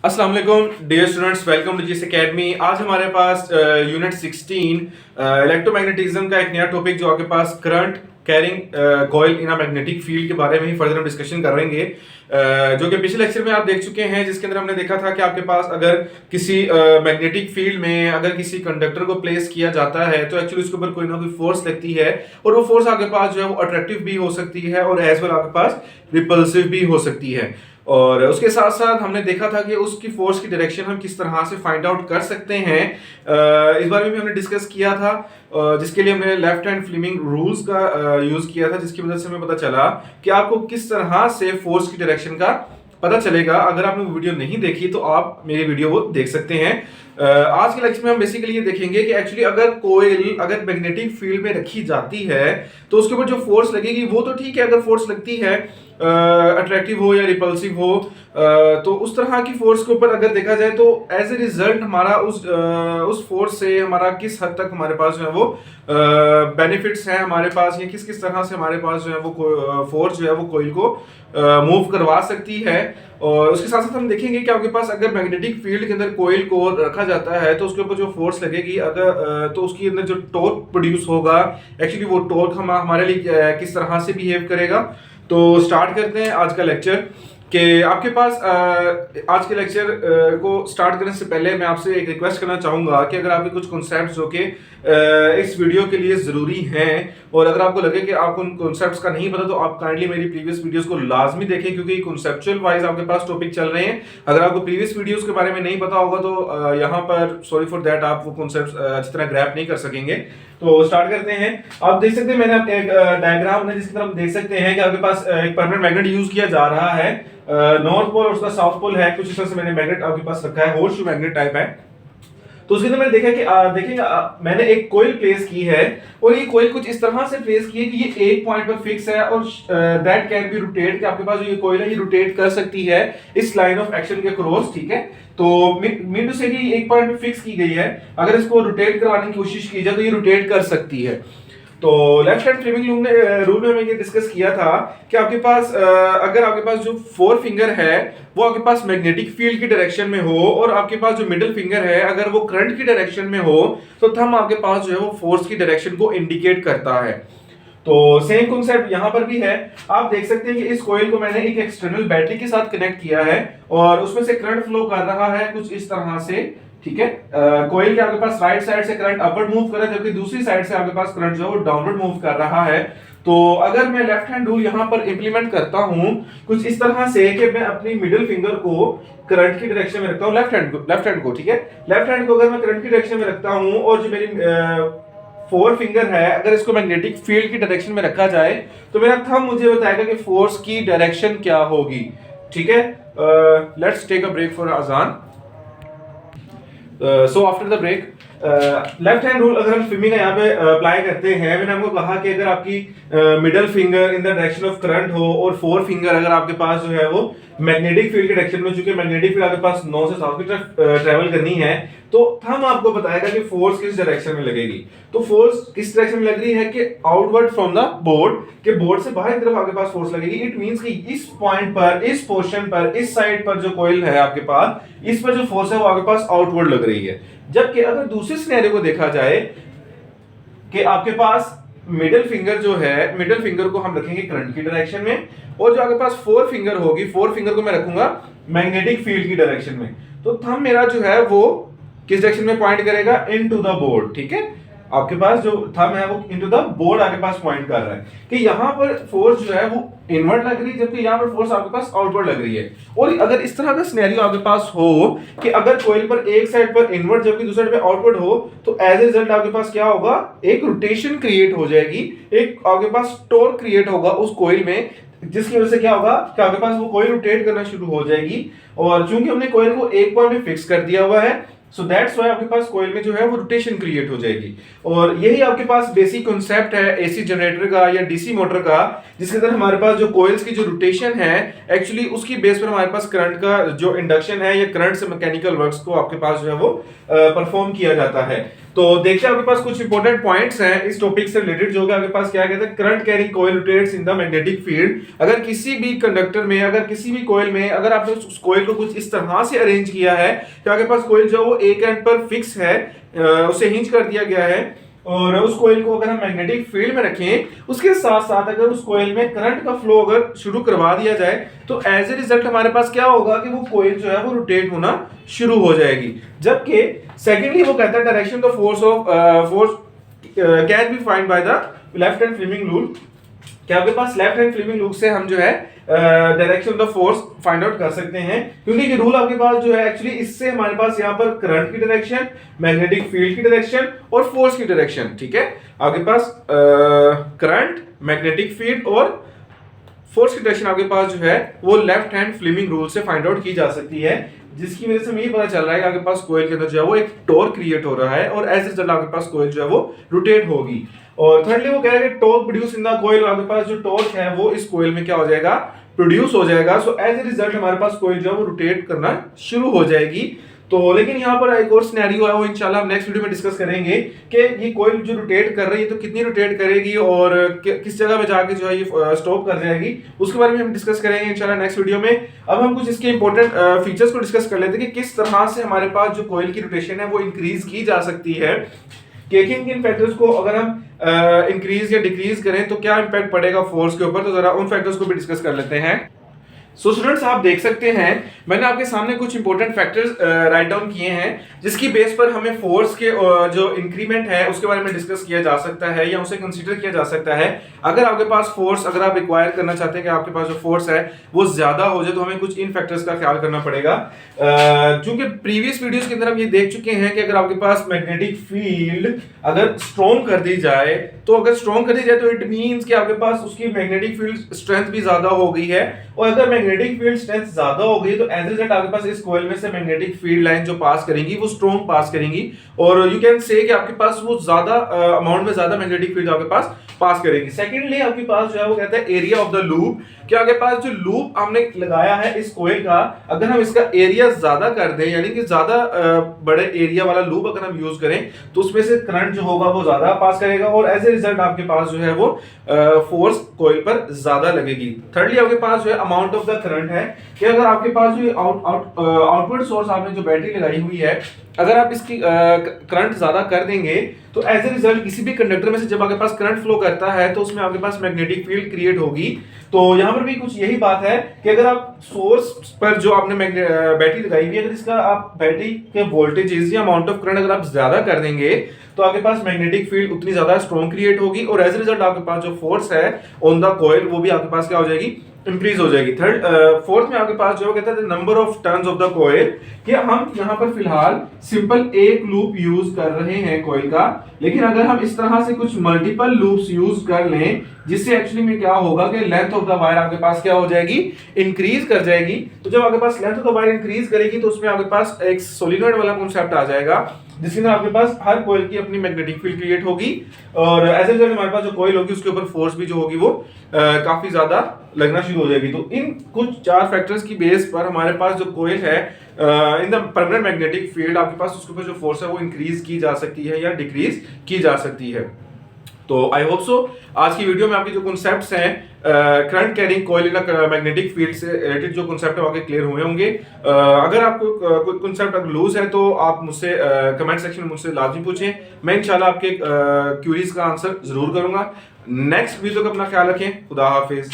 अस्सलाम वालेकुम dear students, welcome to GS academy. आज हमारे पास यूनिट 16 इलेक्ट्रोमैग्नेटिज्म का एक नया टॉपिक जो आपके पास current carrying coil in a magnetic field के बारे में ही फर्दर हम डिस्कशन करेंगे, जो कि पिछले लेक्चर में आप देख चुके हैं, जिसके अंदर हमने देखा था कि आपके पास अगर किसी मैग्नेटिक फील्ड में अगर किसी कंडक्टर को प्लेस किया जाता है तो एक्चुअली उसके ऊपर कोई ना कोई फोर्स लगती है और वो फोर्स आपके पास जो है वो अट्रैक्टिव भी हो सकती है और एज वेल आपके पास रिपल्सिव भी हो सकती है। और उसके साथ साथ हमने देखा था कि उसकी फोर्स की डायरेक्शन हम किस तरह से फाइंड आउट कर सकते हैं। इस बारे में भी हमने डिस्कस किया था, जिसके लिए हमने लेफ्ट हैंड फ्लेमिंग रूल्स का यूज किया था, जिसकी मदद से हमें पता चला कि आपको किस तरह से फोर्स की डायरेक्शन का पता चलेगा। अगर आपने वो वीडियो नहीं देखी तो आप मेरी वीडियो वो देख सकते हैं। आज के लेक्चर में हम बेसिकली ये देखेंगे कि एक्चुअली अगर कोयल अगर मैग्नेटिक फील्ड में रखी जाती है तो उसके ऊपर जो फोर्स लगेगी वो तो ठीक है, अगर फोर्स लगती है अट्रैक्टिव हो या रिपल्सिव हो, तो उस तरह की फोर्स के ऊपर अगर देखा जाए तो एज ए रिजल्ट हमारा उस फोर्स से हमारा किस हद तक हमारे पास जो है वो बेनिफिट्स हैं हमारे पास, या किस किस तरह से हमारे पास जो है वो फोर्स जो है वो कोयल को मूव करवा सकती है। और उसके साथ साथ हम देखेंगे कि आपके पास अगर मैग्नेटिक फील्ड के अंदर कोयल को रखा जाता है तो उसके ऊपर जो फोर्स लगेगी अगर तो उसके अंदर जो टॉर्क प्रोड्यूस होगा, एक्चुअली वो टॉर्क हमारे लिए किस तरह से बिहेव करेगा। तो स्टार्ट करते हैं आज का लेक्चर। कि आपके पास आज के लेक्चर को स्टार्ट करने से पहले मैं आपसे एक रिक्वेस्ट करना चाहूँगा कि अगर आपके कुछ कॉन्सेप्ट्स जो कि इस वीडियो के लिए ज़रूरी हैं और अगर आपको लगे कि आपको उन कॉन्सेप्ट्स का नहीं पता तो आप काइंडली मेरी प्रीवियस वीडियोस को लाजमी देखें, क्योंकि कॉन्सेप्चुअल वाइज आपके पास टॉपिक चल रहे हैं। अगर आपको प्रीवियस वीडियोस के बारे में नहीं पता होगा तो यहाँ पर सॉरी फॉर दैट आप वो कॉन्सेप्ट्स अच्छी तरह ग्रैप नहीं कर सकेंगे। तो स्टार्ट करते हैं। आप देख सकते हैं मैंने एक डायग्राम है जिसकी तरफ देख सकते हैं कि आपके पास एक परमानेंट मैग्नेट यूज किया जा रहा है, नॉर्थ पोल और उसका साउथ पोल है। कुछ इस तरह से मैंने मैग्नेट आपके पास रखा है, होर्स शू मैग्नेट टाइप है। तो उसके अंदर मैंने देखा कि देखेंगे मैंने एक कोयल प्लेस की है और ये कोयल कुछ इस तरह से प्लेस की है कि ये एक पॉइंट पर फिक्स है और दैट कैन बी रोटेट, कि आपके पास जो ये कोयल है ये रोटेट कर सकती है इस लाइन ऑफ एक्शन के क्रॉस, ठीक है। तो मीन टू से कि एक पॉइंट पे फिक्स की गई है, अगर इसको रोटेट करवाने की कोशिश की जाए तो ये रोटेट कर सकती है। तो लेफ्ट हैंड फ्लेमिंग रूल में हमने ये डिस्कस किया था कि आपके पास अगर आपके पास जो फोर फिंगर है वो आपके पास मैग्नेटिक फील्ड की डायरेक्शन में हो और आपके पास जो मिडिल फिंगर है अगर वो करंट की डायरेक्शन में हो तो थंब आपके पास जो है वो फोर्स की डायरेक्शन को इंडिकेट करता है। तो सेम कॉन्सेप्ट यहाँ पर भी है। आप देख सकते हैं कि इस कॉइल को मैंने एक एक्सटर्नल बैटरी के साथ कनेक्ट किया है और उसमें से करंट फ्लो कर रहा है कुछ इस तरह से, ठीक है। कोयल के आपके पास राइट साइड से करंट अपवर्ड मूव कर रहा है जबकि दूसरी साइड से आपके पास करंट जो है वो डाउनवर्ड मूव कर रहा है। तो अगर मैं लेफ्ट हैंड रूल यहाँ पर इंप्लीमेंट करता हूँ कुछ इस तरह से कि मैं अपनी मिडिल फिंगर को करंट की डायरेक्शन में रखता हूँ, लेफ्ट हैंड को, ठीक है। लेफ्ट हैंड को अगर मैं करंट की डायरेक्शन में रखता हूँ और जो मेरी फोर फिंगर है अगर इसको मैग्नेटिक फील्ड की डायरेक्शन में रखा जाए तो मेरा थंब मुझे बताएगा कि फोर्स की डायरेक्शन क्या होगी, ठीक है। Let's take a break for अजान। So after the break left hand rule अगर हम स्विमिंग यहाँ पे अप्लाई करते हैं, मैंने हमको कहा कि अगर आपकी middle finger in the direction of current हो और फोर फिंगर अगर आपके पास जो है वो मैग्नेटिक फील्ड के डायरेक्शन में, चूंकि मैग्नेटिक फील्ड आपके पास नॉर्थ से साउथ की तरफ ट्रेवल करनी है तो थंब आपको बताएगा कि फोर्स किस डायरेक्शन में लगेगी। तो फोर्स किस डायरेक्शन में लग रही है कि आउटवर्ड फ्रॉम द बोर्ड, के बोर्ड से बाहर की तरफ आपके पास फोर्स लगेगी। इट मींस कि इस पॉइंट पर, इस पोर्शन पर, इस साइड पर जो कॉइल है आपके पास, इस पर जो फोर्स है वो आपके पास आउटवर्ड लग रही है। जबकि अगर दूसरे सिनेरियो को देखा जाए कि आपके पास मिडिल फिंगर जो है, मिडिल फिंगर को हम रखेंगे करंट की डायरेक्शन में और जो आपके पास फोर फिंगर होगी, फोर फिंगर को मैं रखूंगा मैग्नेटिक फील्ड की डायरेक्शन में, तो थंब मेरा जो है वो किस डायरेक्शन में पॉइंट करेगा, इनटू द बोर्ड, ठीक है। आपके पास जो थंब है वो इनटू द बोर्ड आपके पास पॉइंट कर रहा है कि यहाँ पर फोर्स जो है वो इनवर्ड लग रही है जबकि यहाँ पर फोर्स आपके पास आउटवर्ड लग रही है। और अगर इस तरह का सिनेरियो आपके पास हो कि अगर कोइल पर एक साइड पर इनवर्ड जबकि दूसरी साइड पे आउटवर्ड हो तो एज ए रिजल्ट आपके पास क्या होगा, एक रोटेशन क्रिएट हो जाएगी, एक आपके पास टॉर्क क्रिएट होगा उस कोइल में, जिसकी वजह से क्या होगा कि आपके पास वो कोइल रोटेट करना शुरू हो जाएगी। और चूंकि हमने कोइल को एक पॉइंट पे फिक्स कर दिया हुआ है सो दैट्स व्हाई आपके पास कोइल में जो है वो रोटेशन क्रिएट हो जाएगी। और यही आपके पास बेसिक कॉन्सेप्ट है एसी जनरेटर का या डीसी मोटर का, जिसके अंदर हमारे पास जो कोइल्स की जो रोटेशन है एक्चुअली उसकी बेस पर हमारे पास करंट का जो इंडक्शन है या करंट से मैकेनिकल वर्क्स को आपके पास जो है वो परफॉर्म किया जाता है। तो देखते हैं आपके पास कुछ इंपॉर्टेंट पॉइंट्स हैं इस टॉपिक से रिलेटेड, जो कि आपके पास क्या कहते हैं, current carrying coil rotates in the magnetic field. अगर किसी भी कंडक्टर में, अगर किसी भी कॉइल में, अगर आपने उस कॉइल को कुछ इस तरह से अरेंज किया है कि आपके पास कॉइल जो वो एक एंड पर फिक्स है, उसे हिंज कर दिया गया है, और उस कोयल को अगर हम मैग्नेटिक फील्ड में रखें, उसके साथ साथ अगर उस कोयल में करंट का फ्लो अगर शुरू करवा दिया जाए, तो एज ए रिजल्ट हमारे पास क्या होगा कि वो कोयल जो है वो रोटेट होना शुरू हो जाएगी। जबकि सेकेंडली वो कहता है direction the force can be find by the left hand Fleming rule. क्या आपके पास लेफ्ट हैंड फ्लेमिंग रूल से हम जो है direction of the force find out कर सकते हैं, क्योंकि ये रूल आपके पास जो है एक्चुअली इससे हमारे पास यहाँ पर करंट की डायरेक्शन, मैग्नेटिक फील्ड की डायरेक्शन और फोर्स की डायरेक्शन, ठीक है, आपके पास करंट, मैग्नेटिक फील्ड और फोर्स की डायरेक्शन आपके पास जो है वो लेफ्ट हैंड फ्लेमिंग रूल से फाइंड आउट की जा सकती है, जिसकी वजह से हमें ये पता चल रहा है कि आपके पास कॉइल के अंदर जो है वो एक टॉर्क क्रिएट हो रहा है, और एज ए रिजल्ट आपके पास कॉइल जो है वो रोटेट होगी। और थर्डली वो कह रहा है कि torque produce in the coil, आपके पास जो टॉर्क है वो इस कॉइल में क्या हो जाएगा, प्रोड्यूस हो जाएगा। सो एज ए रिजल्ट हमारे पास कॉइल जो है वो रोटेट करना शुरू हो जाएगी। तो लेकिन यहाँ पर एक और सिनेरियो है, वो इंशाल्लाह हम नेक्स्ट वीडियो में डिस्कस करेंगे कि ये कॉइल जो रोटेट कर रही है तो कितनी रोटेट करेगी और किस जगह पे जाके जो है ये स्टॉप कर जाएगी, उसके बारे में हम डिस्कस करेंगे इंशाल्लाह नेक्स्ट वीडियो में। अब हम कुछ इसके इंपॉर्टेंट फीचर्स को डिस्कस कर लेते हैं कि किस तरह से हमारे पास जो कॉइल की रोटेशन है वो इंक्रीज की जा सकती है, कि किन फैक्टर्स को अगर हम इंक्रीज या डिक्रीज करें तो क्या इंपैक्ट पड़ेगा फोर्स के ऊपर। तो जरा उन फैक्टर्स को भी डिस्कस कर लेते हैं। सो स्टूडेंट्स, आप देख सकते हैं मैंने आपके सामने कुछ इंपॉर्टेंट फैक्टर्स राइट डाउन किए हैं, जिसकी बेस पर हमें फोर्स के जो इंक्रीमेंट है उसके बारे में डिस्कस किया जा सकता है या उसे कंसीडर किया जा सकता है। अगर आपके पास फोर्स, अगर आप रिक्वायर करना चाहते हैं कि आपके पास जो फोर्स है वो ज्यादा हो जाए, तो हमें कुछ इन फैक्टर्स का ख्याल करना पड़ेगा। चूंकि प्रीवियस वीडियोस के अंदर हम ये देख चुके हैं कि अगर आपके पास मैग्नेटिक फील्ड अगर स्ट्रॉन्ग कर दी जाए, तो अगर स्ट्रॉन्ग कर दी जाए तो इट मींस कि आपके पास उसकी मैग्नेटिक फील्ड स्ट्रेंथ भी ज्यादा हो गई है, और अगर मैग्नेटिक फील्ड स्ट्रेंथ ज्यादा हो गई तो एज ए रिजल्ट आपके पास इस कॉइल में से मैग्नेटिक फील्ड लाइन जो पास करेंगी वो स्ट्रॉन्ग पास करेंगी, और यू कैन से कि आपके पास वो ज्यादा अमाउंट में ज्यादा मैग्नेटिक फील्ड आपके पास पास करेगी। सेकेंडली आपके पास जो है वो कहता है एरिया ऑफ द लूप, कि आपके पास जो लूप हमने लगाया है इस कॉइल का, अगर हम इसका एरिया ज्यादा कर दें, यानी कि ज्यादा बड़े एरिया वाला लूप अगर हम यूज करें, तो उसमें से करंट जो होगा वो ज्यादा पास करेगा, और एज ए रिजल्ट आपके पास जो है वो फोर्स कॉइल पर ज्यादा लगेगी। थर्डली आपके पास जो है अमाउंट ऑफ द करंट है, कि अगर आपके पास जो आउटपुट सोर्स आपने जो बैटरी लगाई हुई है, अगर आप इसकी करंट ज्यादा कर देंगे, तो एज ए रिजल्ट किसी भी कंडक्टर में से जब आपके पास करंट फ्लो करता है तो उसमें आपके पास मैग्नेटिक फील्ड क्रिएट होगी। तो यहाँ पर भी कुछ यही बात है कि अगर आप सोर्स पर जो आपने बैटरी लगाई हुई है, अगर इसका आप बैटरी के वोल्टेज या अमाउंट ऑफ करंट अगर आप ज्यादा कर देंगे, तो आपके पास मैग्नेटिक फील्ड उतनी ज्यादा स्ट्रॉन्ग क्रिएट होगी, और एज ए रिजल्ट आपके पास जो फोर्स है ऑन द कॉइल वो भी आपके पास क्या हो जाएगी, इंक्रीज हो जाएगी। फोर्थ में आपके पास जो कहता है number of turns of the coil, कि हम यहाँ पर फिलहाल सिंपल एक लूप यूज कर रहे हैं कॉइल का, लेकिन अगर हम इस तरह से कुछ मल्टीपल लूप्स यूज कर लें, जिससे एक्चुअली में क्या होगा कि लेंथ ऑफ द वायर आपके पास क्या हो जाएगी, इंक्रीज कर जाएगी। तो जब आपके पास length of the wire increase करेगी तो उसमें आपके पास एक सोलिनॉइड वाला कॉन्सेप्ट आ जाएगा, जिसके अंदर आपके पास हर कॉइल की अपनी मैग्नेटिक फील्ड क्रिएट होगी, और ऐसे रिजल्ट हमारे पास जो कॉइल होगी उसके ऊपर फोर्स भी जो होगी वो काफी ज्यादा लगना शुरू हो जाएगी। तो इन कुछ चार फैक्टर्स की बेस पर हमारे पास जो कॉइल है in the permanent magnetic field, आपके पास उसके ऊपर जो फोर्स है वो इंक्रीज की जा सकती है या डिक्रीज की जा सकती है। तो आई होप सो आज की वीडियो में आपके जो कॉन्सेप्ट्स हैं current carrying coil in magnetic field से रिलेटेड जो कॉन्सेप्ट है आपके क्लियर हुए होंगे। अगर आपको कोई कॉन्सेप्ट अगर लूज है तो आप मुझसे कमेंट सेक्शन में मुझसे लाजमी पूछें, मैं इंशाल्लाह आपके क्यूरीज का आंसर जरूर करूंगा। नेक्स्ट वीडियो का अपना ख्याल रखें। खुदा हाफिज।